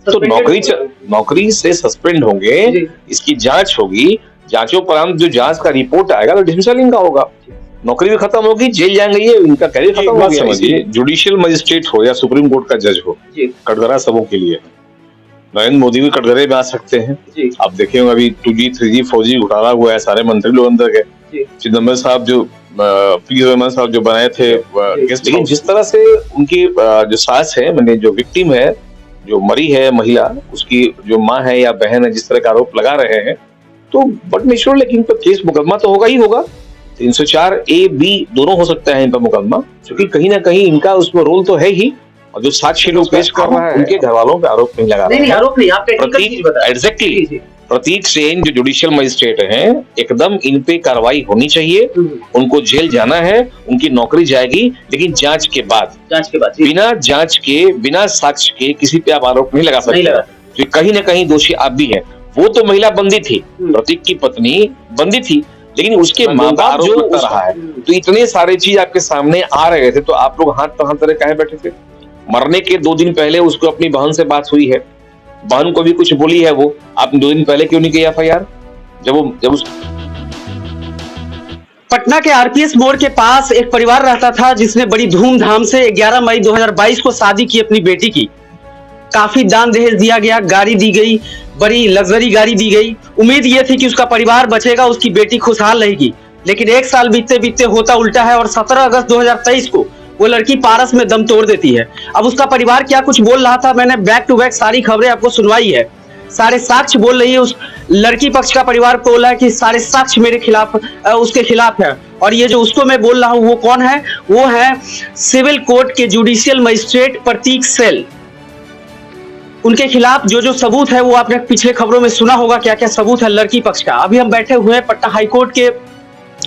तो नौकरी से सस्पेंड होंगे, इसकी जांच होगी, जांचोपरांत जो जांच का रिपोर्ट आएगा तो डिसमिसल इनका होगा, नौकरी भी खत्म होगी, जेल जाएंगे, ये इनका कैरियर खत्म हो गया। समझिए, जुडिशियल मजिस्ट्रेट हो या सुप्रीम कोर्ट का जज हो, कटघरा सबों के लिए। नरेंद्र मोदी भी कटघरे में आ सकते हैं। आप देखे होंगे अभी 2G 3G 4G घोटाला हुआ है, सारे मंत्री लोग अंदर गए। चिदम्बरम साहब जो पी चिदम्बरम साहब जो बनाए थे गेस्ट, लेकिन जिस तरह से उनकी जो सास है, मैंने जो विक्टिम है, जो मरी है महिला, उसकी जो माँ है या बहन है, जिस तरह का आरोप लगा रहे हैं, तो बट निश्चित, लेकिन तो केस मुकदमा तो होगा ही होगा। 304A-B दोनों हो सकता है इन पर मुकदमा, क्योंकि कहीं ना कहीं इनका उसमें रोल तो है ही, और जो साक्ष्य लोग पेश कर रहा है उनके घर वालों पे आरोप नहीं लगा रहे हैं। आरोप नहीं, आप एग्जैक्टली प्रतीक सेन जो जुडिशियल मजिस्ट्रेट हैं, एकदम इन पे कार्रवाई होनी चाहिए, उनको जेल जाना है, उनकी नौकरी जाएगी, लेकिन जांच के बाद बिना जांच के, बिना साक्ष्य के किसी पे आप आरोप नहीं लगा सकते, तो कहीं ना कहीं दोषी आप भी हैं। वो तो महिला बंदी थी, प्रतीक की पत्नी बंदी थी, लेकिन उसके माँ बाप जो कर रहा है, तो इतने सारे चीज आपके सामने आ रहे थे, तो आप लोग हाथ पर हाथ तरह काहे बैठे थे? मरने के 2 दिन पहले उसको अपनी बहन से बात हुई है, बहन को भी कुछ बोली है वो, आपने 2 दिन पहले क्यों नहीं किया FIR? जब उस पटना के RPS मोड़ के पास एक परिवार रहता था जिसने बड़ी धूमधाम से 11 मई 2022 को शादी की अपनी बेटी की। काफी दान दहेज दिया गया, गाड़ी दी गई, बड़ी लग्जरी गाड़ी दी गई। उम्मीद ये थी कि उसका परिवार बचेगा, उसकी बेटी खुशहाल रहेगी, लेकिन 1 साल बीतते बीतते होता उल्टा है और 17 अगस्त 2023 को वो लड़की पारस में दम तोड़ देती है। अब उसका परिवार क्या कुछ बोल रहा था, मैंने बैक टू बैक सारी खबरें आपको सुनवाई है, सारे साक्ष्य बोल रही है। उस लड़की पक्ष का परिवार बोला है कि सारे साक्ष्य मेरे खिलाफ, उसके खिलाफ है। और ये जो उसको मैं बोल रहा हूँ वो कौन है? वो है सिविल कोर्ट के जुडिशियल मजिस्ट्रेट प्रतीक सेन। उनके खिलाफ जो सबूत है वो आपने पिछले खबरों में सुना होगा, क्या क्या सबूत है लड़की पक्ष का। अभी हम बैठे हुए हैं पटना हाईकोर्ट के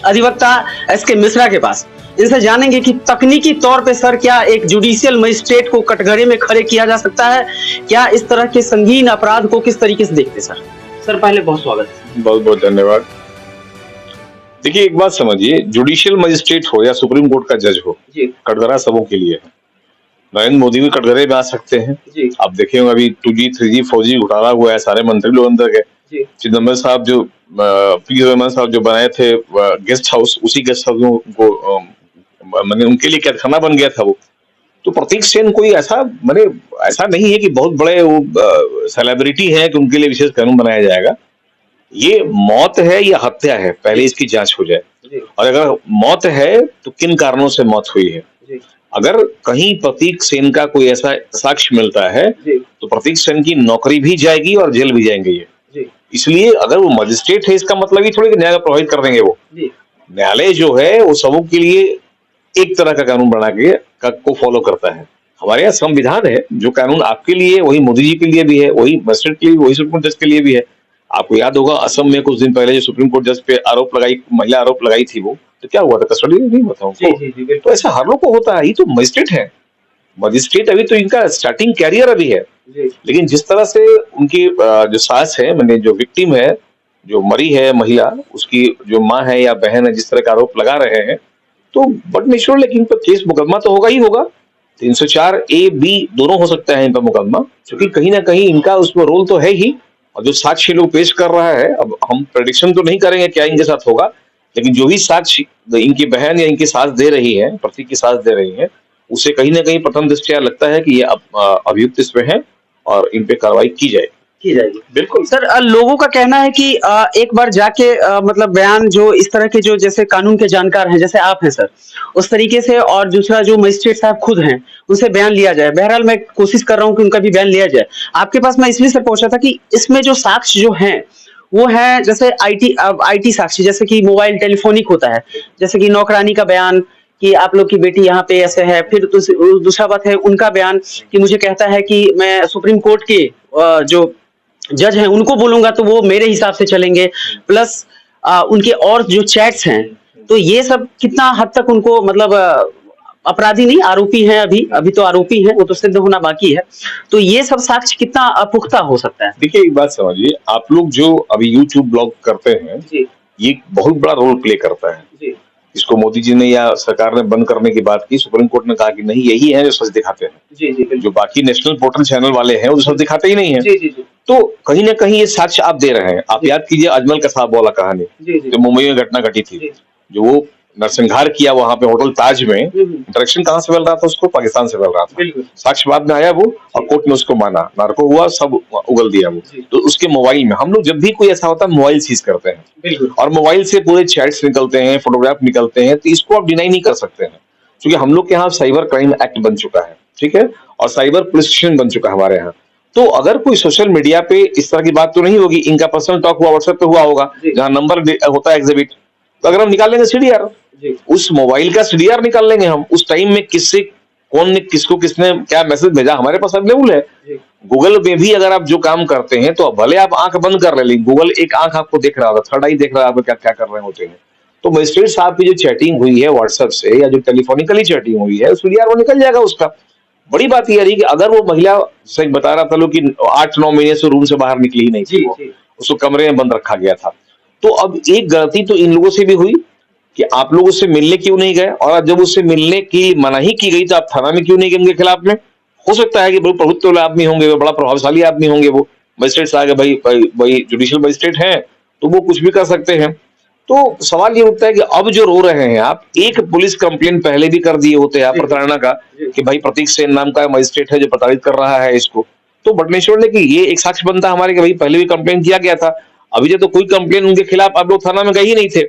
अधिवक्ता SK मिश्रा के पास, इनसे जानेंगे कि तकनीकी तौर पे सर क्या एक जुडिशियल मजिस्ट्रेट को कटघरे में खड़े किया जा सकता है? क्या इस तरह के संगीन अपराध को किस तरीके से देखते सर? सर पहले बहुत स्वागत। बहुत बहुत धन्यवाद। देखिए, एक बात समझिए, जुडिशियल मजिस्ट्रेट हो या सुप्रीम कोर्ट का जज हो, कटघरा सबों के लिए है। नरेंद्र मोदी भी कटघरे में आ सकते हैं। आप देखे होंगे अभी 2G 3G 4G घोटाला हुआ है, सारे मंत्री लोग अंदर गए। चिदम्बरम साहब जो पी चिदम्बरम साहब जो बनाए थे गेस्ट हाउस, उसी गेस्ट हाउस को मैंने उनके लिए कैदखाना बन गया था वो। तो प्रतीक सेन कोई ऐसा ऐसा नहीं है कि बहुत बड़े वो सेलिब्रिटी है कि उनके लिए विशेष कानून बनाया जाएगा। ये मौत है या हत्या है, पहले इसकी जांच हो जाए, और अगर मौत है तो किन कारणों से मौत हुई है। अगर कहीं प्रतीक सेन का कोई ऐसा साक्ष्य मिलता है तो प्रतीक सेन की नौकरी भी जाएगी और जेल भी जाएंगे ये। इसलिए अगर वो मजिस्ट्रेट है, इसका मतलब ही थोड़ी न्याय प्रभावित कर देंगे वो। न्यायालय जो है वो सबों के लिए एक तरह का कानून बना के को फॉलो करता है। हमारे यहाँ संविधान है, जो कानून आपके लिए वही मोदी जी के लिए भी है, वही मजिस्ट्रेट के लिए, वही सुप्रीम कोर्ट जज के लिए भी है। आपको याद होगा असम में कुछ दिन पहले जो सुप्रीम कोर्ट जज पे आरोप लगाई, महिला आरोप लगाई थी, वो तो क्या हुआ था? कस्टडी नहीं बताऊं तो ऐसा हर लोग को होता है। ये तो मजिस्ट्रेट है, मजिस्ट्रेट अभी तो इनका स्टार्टिंग कैरियर अभी है, लेकिन जिस तरह से उनकी जो सास है, मैंने जो विक्टिम है, जो मरी है महिला, उसकी जो माँ है या बहन है, जिस तरह का आरोप लगा रहे हैं, तो बट निश्चित, लेकिन तो केस मुकदमा तो होगा ही होगा। 304A-B दोनों हो सकता है इन पर मुकदमा, क्योंकि कहीं ना कहीं इनका उसमें रोल तो है ही, और जो साक्ष्य लोग पेश कर रहा है, अब हम प्रेडिक्शन तो नहीं करेंगे क्या इनके साथ होगा, लेकिन जो भी साक्ष्य इनकी बहन या इनकी सास दे रही है, प्रतीक की सास दे रही है, उसे कहीं ना कहीं प्रथम दृष्टया लगता है कि ये अभियुक्त इसमें है और इन पे कार्रवाई की जाएगी। बिल्कुल सर। लोगों का कहना है कि एक बार जाके मतलब बयान, जो इस तरह के जो जैसे कानून के जानकार हैं, जैसे आप हैं सर, उस तरीके से, और दूसरा जो मजिस्ट्रेट साहब खुद हैं, उनसे बयान लिया जाए। बहरहाल मैं कोशिश कर रहा हूं कि उनका भी बयान लिया जाए। आपके पास मैं इसलिए सर पहुंचा था कि इसमें जो साक्ष्य जो हैं वो है जैसे IT साक्ष्य, जैसे कि मोबाइल टेलीफोनिक होता है, जैसे कि नौकरानी का बयान कि आप लोग की बेटी यहाँ पे ऐसे है। फिर दूसरा बात है उनका बयान कि मुझे कहता है कि मैं सुप्रीम कोर्ट के जो जज हैं उनको बोलूंगा तो वो मेरे हिसाब से चलेंगे, प्लस उनके और जो चैट्स हैं, तो ये सब कितना हद तक उनको मतलब अपराधी नहीं, आरोपी हैं, अभी तो आरोपी हैं, वो तो सिद्ध होना बाकी है। तो ये सब साक्ष्य कितना पुख्ता हो सकता है? देखिए, एक बात समझिए, आप लोग जो अभी YouTube ब्लॉग करते हैं, ये बहुत बड़ा रोल प्ले करता है। इसको मोदी जी ने या सरकार ने बंद करने की बात की, सुप्रीम कोर्ट ने कहा कि नहीं, यही है जो सच दिखाते हैं। जी जी जो बाकी नेशनल पोर्टल चैनल वाले हैं वो सच दिखाते ही नहीं है। जी जी जी तो कहीं ना कहीं ये सच आप दे रहे हैं। आप याद कीजिए अजमल कसाब वाला कहानी, जी जी जो मुंबई में घटना घटी थी, जी जो वो नरसंहार किया वहां पे होटल ताज में, डायरेक्शन कहाँ से मिल रहा था उसको? पाकिस्तान से मिल रहा था। बिल्कुल साक्ष्य बाद में आया वो, और कोर्ट ने उसको माना, नार्को हुआ, सब उगल दिया वो। जी तो उसके मोबाइल में, हम लोग जब भी कोई ऐसा होता है मोबाइल सीज करते हैं, बिल्कुल और मोबाइल से पूरे चैट्स निकलते हैं, फोटोग्राफ निकलते हैं, तो इसको आप डिनाई नहीं कर सकते हैं, क्योंकि हम लोग के यहाँ साइबर क्राइम एक्ट बन चुका है, ठीक है, और साइबर पुलिस स्टेशन बन चुका है हमारे यहाँ। तो अगर कोई सोशल मीडिया पे इस तरह की बात तो नहीं होगी, इनका पर्सनल टॉक हुआ, व्हाट्सएप पे हुआ होगा, जी। जहाँ नंबर होता है एग्जिबिट, तो अगर हम निकाल लेंगे सीडीआर, जी उस मोबाइल का सीडीआर निकाल लेंगे हम, उस टाइम में किससे, कौन ने किसको, किसने क्या मैसेज भेजा, हमारे पास अवेलेबल है। जी गूगल में भी अगर आप जो काम करते हैं, तो भले आप आंख बंद कर ले, गूगल एक आंख आपको देख रहा होता, थर्ड आई देख रहा है आप क्या क्या कर रहे होते हैं। तो मजिस्ट्रेट साहब की जो चैटिंग हुई है व्हाट्सएप से, या जो टेलीफोनिकली चैटिंग हुई है, सीडीआर वो निकल जाएगा उसका। बड़ी बात यह रही कि अगर वो महिला से बता रहा था लोग कि 8-9 महीने से रूम से बाहर निकली ही नहीं जी थी वो, जी उसको कमरे में बंद रखा गया था। तो अब एक गलती तो इन लोगों से भी हुई कि आप लोग उससे मिलने क्यों नहीं गए, और जब उससे मिलने की मनाही की गई तो आप थाना में क्यों नहीं गए उनके खिलाफ में? हो सकता है कि बहुत प्रभुत्व वाले आदमी होंगे, वो बड़ा प्रभावशाली आदमी होंगे, वो मजिस्ट्रेट साहब भाई भाई भाई जुडिशियल मजिस्ट्रेट हैं, तो वो कुछ भी कर सकते हैं। तो सवाल ये उठता है कि अब जो रो रहे हैं आप, एक पुलिस कंप्लेंट पहले भी कर दिए होते आप जी। प्रताड़ना का, जी। कि भाई प्रतीक सेन नाम का मजिस्ट्रेट है जो प्रताड़ित कर रहा है इसको, तो बटनेश्वर ने कि ये एक साक्ष्य बनता हमारे कि भाई पहले भी कंप्लेंट किया गया था। अभी तो कोई कंप्लेंट उनके खिलाफ आप लोग थाना में गए ही नहीं थे।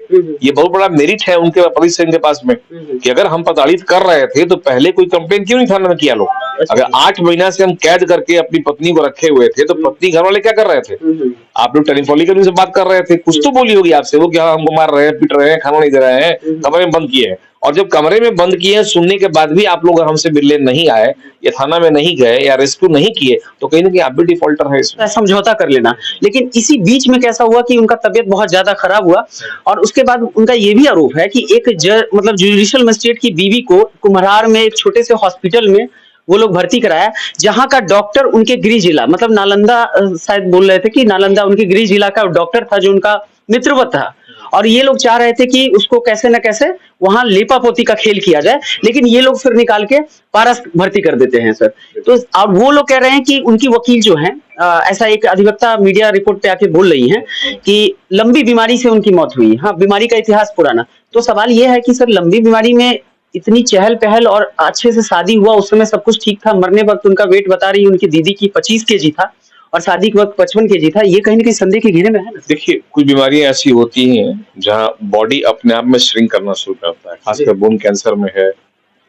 ये बहुत बड़ा मेरिट है उनके प्रतीक सेन के पास में, कि अगर हम प्रताड़ित कर रहे थे तो पहले कोई कंप्लेंट क्यों नहीं थाना में किया लोग? अगर 8 महीना से हम कैद करके अपनी पत्नी को रखे हुए थे, तो पत्नी घर वाले क्या कर रहे थे? आप लोग टेलीफोनिकली से बात कर रहे थे, कुछ तो बोली होगी आपसे वो कि हाँ हमको मार रहे हैं, पीट रहे हैं, खाना नहीं दे रहे हैं, कमरे में बंद किए हैं। और जब कमरे में बंद किए हैं, सुनने के बाद भी आप लोग हमसे मिलने नहीं आए, या थाना में नहीं गए, या रेस्क्यू नहीं किए, तो कहीं ना कहीं आप भी डिफॉल्टर है इसमें। समझौता कर लेना। लेकिन इसी बीच में कैसा हुआ कि उनका तबियत बहुत ज्यादा खराब हुआ, और उसके बाद उनका ये भी आरोप है कि एक मतलब जुडिशियल मजिस्ट्रेट की बीवी को कुम्हरार में एक छोटे से हॉस्पिटल में वो लोग भर्ती कराया, जहां का डॉक्टर उनके गृह जिला मतलब नालंदा, शायद बोल रहे थे कि नालंदा उनके गृह जिला का डॉक्टर था जो उनका मित्रवत था, और ये लोग चाह रहे थे कि उसको कैसे न कैसे वहां लेपापोती का खेल किया जाए, लेकिन ये लोग फिर निकाल के पारस भर्ती कर देते हैं सर। तो और वो लोग कह रहे हैं कि उनकी वकील जो है, ऐसा एक अधिवक्ता मीडिया रिपोर्ट पे आके बोल रही हैं कि लंबी बीमारी से उनकी मौत हुई। हाँ, बीमारी का इतिहास पुराना। तो सवाल ये है कि सर लंबी बीमारी में इतनी चहल पहल और अच्छे से शादी हुआ, उस समय सब कुछ ठीक था, मरने वक्त उनका वेट बता रही उनकी दीदी की 25 केजी था और शादी के वक्त 55 केजी था, ये कहीं ना कहीं संदेह के घेरे में है ना? देखिए, कुछ बीमारियां ऐसी होती हैं जहां बॉडी अपने आप में श्रिंक करना शुरू करता है, खासकर बोन कैंसर में है,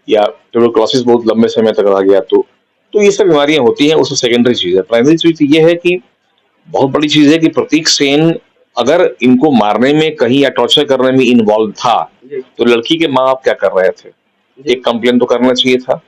या ट्यूबरकुलोसिस बहुत लंबे समय तक रह गया, तो ये सब बीमारियां होती हैं, उसमें सेकेंडरी चीज है। प्राइमरी चीज ये है कि बहुत बड़ी चीज है कि प्रतीक सेन अगर इनको मारने में कहीं या टॉर्चर करने में इन्वॉल्व था, तो लड़की के माँ बाप क्या कर रहे थे? एक कंप्लेन तो करना चाहिए था।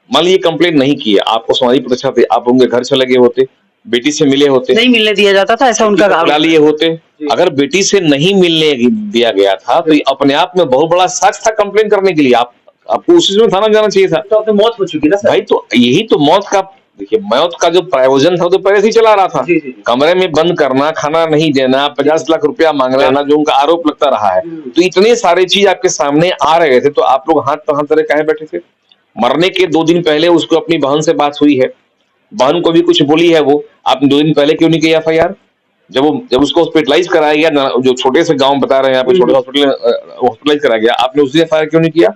मान लीजिए कंप्लेन नहीं किया, आपको सामाजिक प्रतिष्ठा थी, आप उनके घर चले गए होते, बेटी से मिले होते, नहीं मिलने दिया जाता था, ऐसा उनका बुला लिए होते। अगर बेटी से नहीं मिलने दिया गया था, तो ये अपने आप में बहुत बड़ा सच था कंप्लेन करने के लिए। आपको उसी में थाना जाना चाहिए था। तो अब तो मौत हो चुकी ना सर। भाई, तो यही तो मौत का, देखिए मौत का जो प्रायोजन था तो पहले से ही चला रहा था। जी, जी। कमरे में बंद करना, खाना नहीं देना, 50 लाख रुपया मांगना, जो उनका आरोप लगता रहा है, तो इतने सारे चीज आपके सामने आ रहे थे, तो आप लोग हाथ तरह काहे बैठे थे? मरने के 2 दिन पहले उसको अपनी बहन से बात हुई है, बहन को भी कुछ बोली है वो, आपने 2 दिन पहले क्यों नहीं किया एफआईआर? जब उसको हॉस्पिटलाइज कराया गया, जो छोटे से गांव बता रहे हैं आपको, छोटे हॉस्पिटल हॉस्पिटलाइज कराया गया, आपने उस दिन एफआईआर क्यों नहीं किया?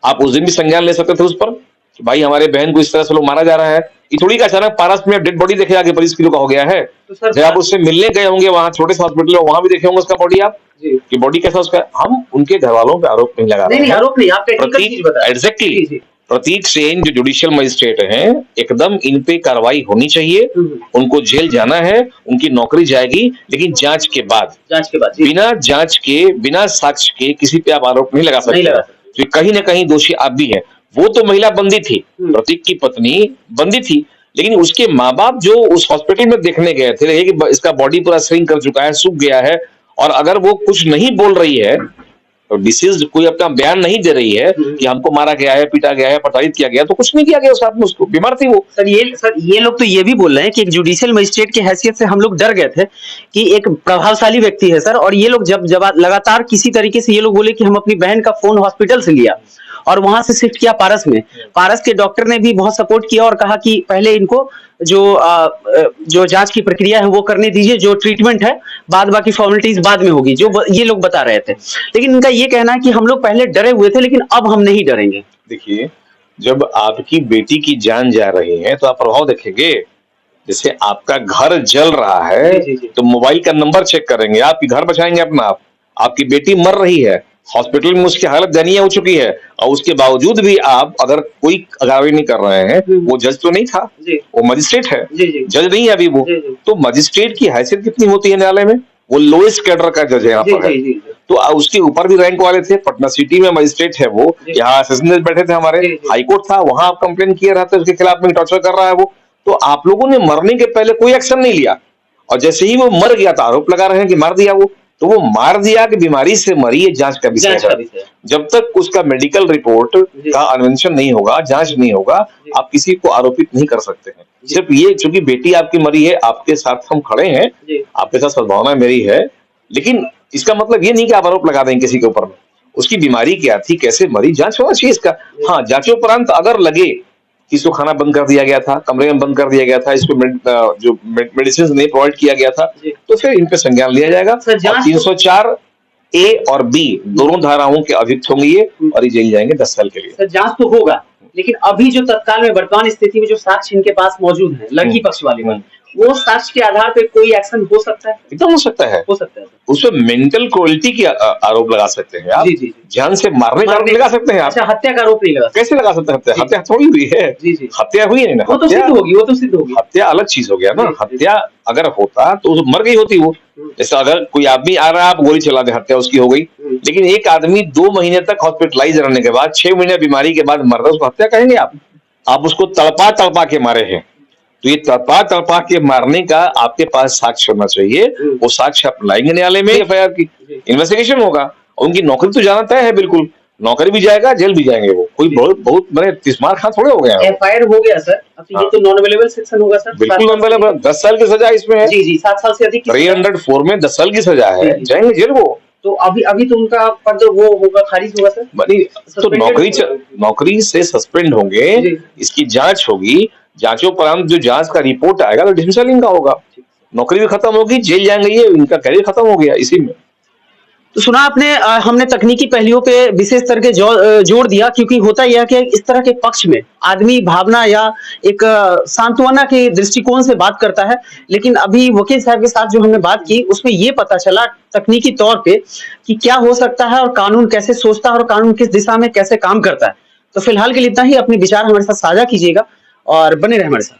आप उस दिन भी संज्ञान ले सकते थे उस पर कि भाई हमारे बहन को इस तरह से लोग मारा जा रहा है। ये थोड़ी का अचानक पारस में डेड बॉडी देखे आगे 25 किलो का हो गया है। तो जब आप उससे मिलने गए होंगे वहां छोटे से हॉस्पिटल में, वहां भी देखे होंगे उसका बॉडी आप, कि बॉडी कैसा उसका। हम उनके घर वालों पे आरोप नहीं लगा रहे नहीं हैं। आरोप नहीं, आप टेक्निकल चीज बताइए। एग्जैक्टली, प्रतीक सेन जो जुडिशियल मजिस्ट्रेट हैं, एकदम इन पे कार्रवाई होनी चाहिए, उनको जेल जाना है, उनकी नौकरी जाएगी, लेकिन जांच के बाद बिना जांच के, बिना साक्ष्य के किसी पे आप आरोप नहीं लगा सकते। तो कहीं ना कहीं दोषी आप भी हैं। वो तो महिला बंदी थी, प्रतीक की पत्नी बंदी थी, लेकिन उसके माँ बाप जो उस हॉस्पिटल में देखने गए थे कि इसका बॉडी पूरा श्रिंक कर चुका है, सूख गया है, और अगर वो कुछ नहीं बोल रही है और डिसीज कोई अपना बयान नहीं दे रही है कि हमको मारा गया है, पीटा गया है, प्रताड़ित किया गया, तो कुछ नहीं किया गया उस आदमी, उसको बीमार थी वो। सर ये लोग तो ये भी बोल रहे हैं कि एक जुडिशियल मजिस्ट्रेट की हैसियत से हम लोग डर गए थे कि एक प्रभावशाली व्यक्ति है सर, और ये लोग जब लगातार किसी तरीके से ये लोग बोले कि हम अपनी बहन का फोन हॉस्पिटल से लिया और वहां से शिफ्ट किया पारस में। पारस के डॉक्टर ने भी बहुत सपोर्ट किया और कहा कि पहले इनको जो जांच की प्रक्रिया है वो करने दीजिए, जो ट्रीटमेंट है बाद बाकी फॉर्मेलिटीज बाद में होगी, जो ये लोग बता रहे थे। लेकिन इनका ये कहना है कि हम लोग पहले डरे हुए थे लेकिन अब हम नहीं डरेंगे। देखिए, जब आपकी बेटी की जान जा रही है तो आप प्रभाव देखेंगे। जैसे आपका घर जल रहा है तो मोबाइल का नंबर चेक करेंगे, आपकी घर बचाएंगे अपना आप। आपकी बेटी मर रही है, हॉस्पिटल में उसकी हालत दयनीय हो चुकी है, और उसके बावजूद भी आप अगर कोई कार्रवाई नहीं कर रहे हैं, वो जज तो नहीं था, वो मजिस्ट्रेट है, जज नहीं है अभी वो। तो मजिस्ट्रेट की हैसियत कितनी होती है न्यायालय में? वो लोएस्ट कैडर का जज है यहाँ पर है। तो उसके ऊपर भी रैंक वाले थे, पटना सिटी में मजिस्ट्रेट है वो, यहाँ सेशन जज बैठे थे हमारे, हाईकोर्ट था, वहां आप कंप्लेन किए रहते, उसके खिलाफ में टॉर्चर कर रहा है वो। तो आप लोगों ने मरने के पहले कोई एक्शन नहीं लिया, और जैसे ही वो मर गया तो आरोप लगा रहे हैं कि मार दिया वो। तो वो मार दिया कि बीमारी से मरी, ये जांच का विषय है। जब तक उसका मेडिकल रिपोर्ट का अन्वेषण नहीं होगा, जांच नहीं होगा, आप किसी को आरोपित नहीं कर सकते हैं। सिर्फ ये चूंकि बेटी आपकी मरी है, आपके साथ हम खड़े हैं, आपके साथ सद्भावना मेरी है, लेकिन इसका मतलब ये नहीं कि आप आरोप लगा देंगे किसी के ऊपर में। उसकी बीमारी क्या थी, कैसे मरी, जांच होना चाहिए इसका। हाँ, जांचोपरांत अगर लगे कि इसको खाना बंद कर दिया गया था, कमरे में बंद कर दिया गया था, इसको जो मेडिसिन नहीं प्रोवाइड किया गया था, तो फिर इन पे संज्ञान लिया जाएगा। 304 ए और बी दोनों धाराओं के अभियुक्त होंगे ये, और ये जेल जाएंगे 10 साल के लिए। सर जांच तो होगा, लेकिन अभी जो तत्काल में वर्तमान स्थिति में जो साक्ष्य इनके पास मौजूद है लड़की पक्ष वाले में, वो साक्ष्य के आधार पे कोई एक्शन हो सकता है? एकदम हो सकता है, उसमें मेंटल क्रुएल्टी की आरोप लगा सकते हैं आप, जान से मारने का आरोप लगा सकते हैं आप। अच्छा, हत्या का आरोप नहीं लगा? कैसे लगा सकते हैं? हत्या थोड़ी हुई है, हत्या हुई है ना, वो तो सिद्ध होगी, हत्या अलग चीज हो गया ना। हत्या अगर होता तो मर गई होती वो। जैसे अगर कोई आदमी आ रहा है, आप गोली चला दे, हत्या उसकी हो गई। लेकिन एक आदमी 2 महीने तक हॉस्पिटलाइज रहने के बाद, 6 महीने बीमारी के बाद मरता, उसको हत्या कहेंगे आप? आप उसको तड़पा के मारे हैं, तो ये तड़पा के मारने का आपके पास साक्ष्य होना चाहिए। वो साक्ष्य आप लाएंगे न्यायालय में, एफआईआर की इन्वेस्टिगेशन होगा। उनकी नौकरी तो जाना तय है, बिल्कुल नौकरी भी जाएगा, जेल भी जाएंगे वो। कोई बहुत बड़े तिस्मार खां थोड़े हो गए हैं। एफआईआर हो गया सर, अब ये तो नॉन अवेलेबल सेक्शन होगा सर। बिल्कुल नॉन अवेलेबल, 10 साल की सजा इसमें है। जी 7 साल से अधिक। 304 में 10 साल की सजा है, जाएंगे जेल वो। तो अभी तो उनका पद वो होगा, खारिज होगा सर। तो नौकरी से सस्पेंड होंगे, इसकी जांच होगी, जांचोपरांत जो जांच का रिपोर्ट आएगा तो डिसमिसल इनका होगा, नौकरी भी खत्म होगी, जेल जाएंगे, ये इनका करियर खत्म हो गया इसी में। तो सुना आपने, हमने तकनीकी पहलुओं पे विशेष तरह के जोड़ दिया, क्योंकि होता यह कि इस तरह के पक्ष में आदमी भावना या एक सांत्वना के दृष्टिकोण से बात करता है, लेकिन अभी वकील साहब के साथ जो हमने बात की उसमें ये पता चला तकनीकी तौर पे कि क्या हो सकता है और कानून कैसे सोचता है और कानून किस दिशा में कैसे काम करता है। तो फिलहाल के लिए इतना ही। अपने विचार हमारे साथ साझा कीजिएगा और बने रहे हमारे साथ।